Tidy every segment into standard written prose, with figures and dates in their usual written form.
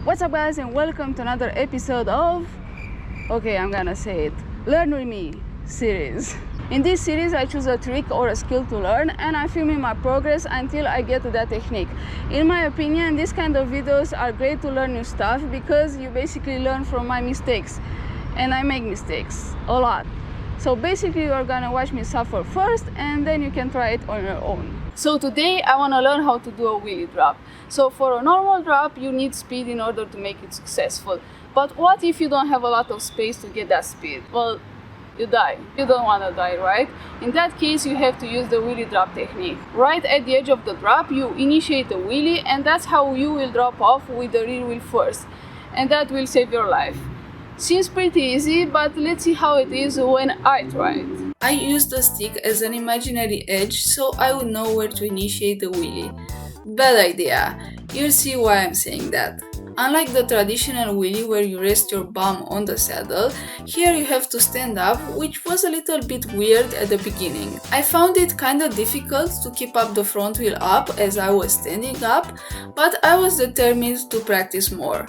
What's up guys, and welcome to another episode of, okay, I'm gonna say it, Learn With Me series. In this series I choose a trick or a skill to learn and I'm filming my progress until I get to that technique. In my opinion, these kind of videos are great to learn new stuff because you basically learn from my mistakes, and I make mistakes a lot. So basically you are gonna watch me suffer first and then you can try it on your own. So today I want to learn how to do a wheelie drop. So for a normal drop you need speed in order to make it successful. But what if you don't have a lot of space to get that speed? Well, you die. You don't want to die, right? In that case you have to use the wheelie drop technique. Right at the edge of the drop you initiate the wheelie, and that's how you will drop off with the rear wheel first. And that will save your life. Seems pretty easy, but let's see how it is when I try it. I used the stick as an imaginary edge so I would know where to initiate the wheelie. Bad idea. You'll see why I'm saying that. Unlike the traditional wheelie where you rest your bum on the saddle, here you have to stand up, which was a little bit weird at the beginning. I found it kinda difficult to keep up the front wheel up as I was standing up, but I was determined to practice more.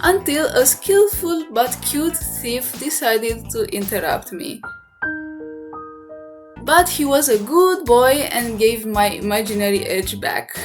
Until a skillful but cute thief decided to interrupt me. But he was a good boy and gave my imaginary edge back.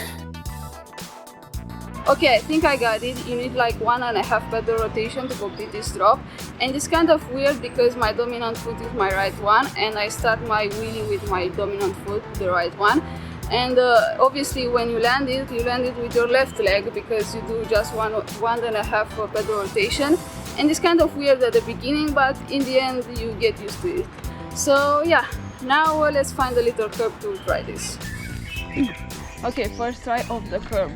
Okay, I think I got it. You need like 1.5 pedal rotation to complete this drop. And it's kind of weird because my dominant foot is my right one and I start my wheelie with my dominant foot, the right one. And obviously when you land it with your left leg because you do just 1.5 pedal rotation. And it's kind of weird at the beginning, but in the end you get used to it. So yeah, now let's find a little curb to try this. Okay, first try off the curb.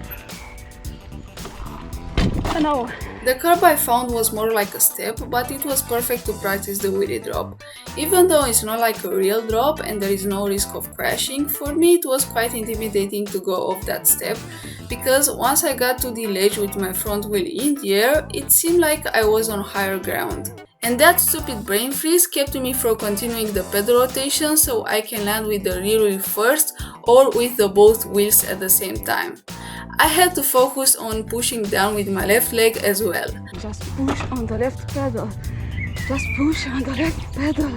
Oh no. The curb I found was more like a step, but it was perfect to practice the wheelie drop. Even though it's not like a real drop and there is no risk of crashing, for me it was quite intimidating to go off that step, because once I got to the ledge with my front wheel in the air, it seemed like I was on higher ground. And that stupid brain freeze kept me from continuing the pedal rotation so I can land with the rear wheel first or with the both wheels at the same time. I had to focus on pushing down with my left leg as well. Just push on the left pedal. Just push on the left pedal.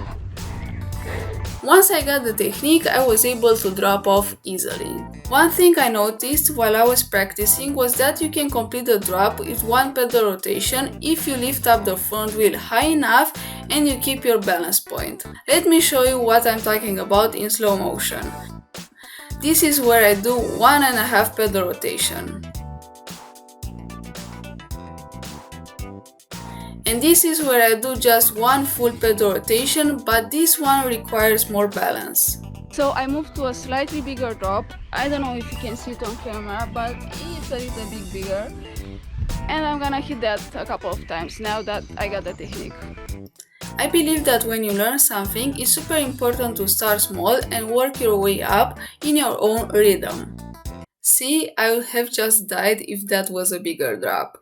Once I got the technique, I was able to drop off easily. One thing I noticed while I was practicing was that you can complete the drop with one pedal rotation if you lift up the front wheel high enough and you keep your balance point. Let me show you what I'm talking about in slow motion. This is where I do 1.5 pedal rotation. And this is where I do just one full pedal rotation, but this one requires more balance. So I moved to a slightly bigger drop. I don't know if you can see it on camera, but it's a little bit bigger. And I'm gonna hit that a couple of times now that I got the technique. I believe that when you learn something, it's super important to start small and work your way up in your own rhythm. See, I would have just died if that was a bigger drop.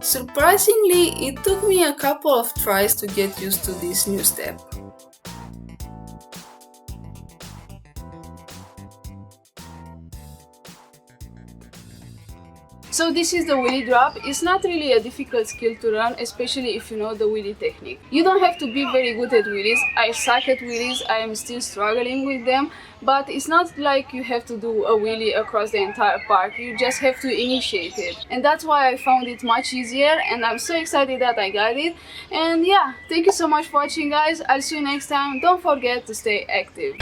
Surprisingly, it took me a couple of tries to get used to this new step. So this is the wheelie drop. It's not really a difficult skill to learn, especially if you know the wheelie technique. You don't have to be very good at wheelies. I suck at wheelies, I am still struggling with them, but it's not like you have to do a wheelie across the entire park. You just have to initiate it. And that's why I found it much easier, and I'm so excited that I got it. And yeah, thank you so much for watching guys. I'll see you next time. Don't forget to stay active.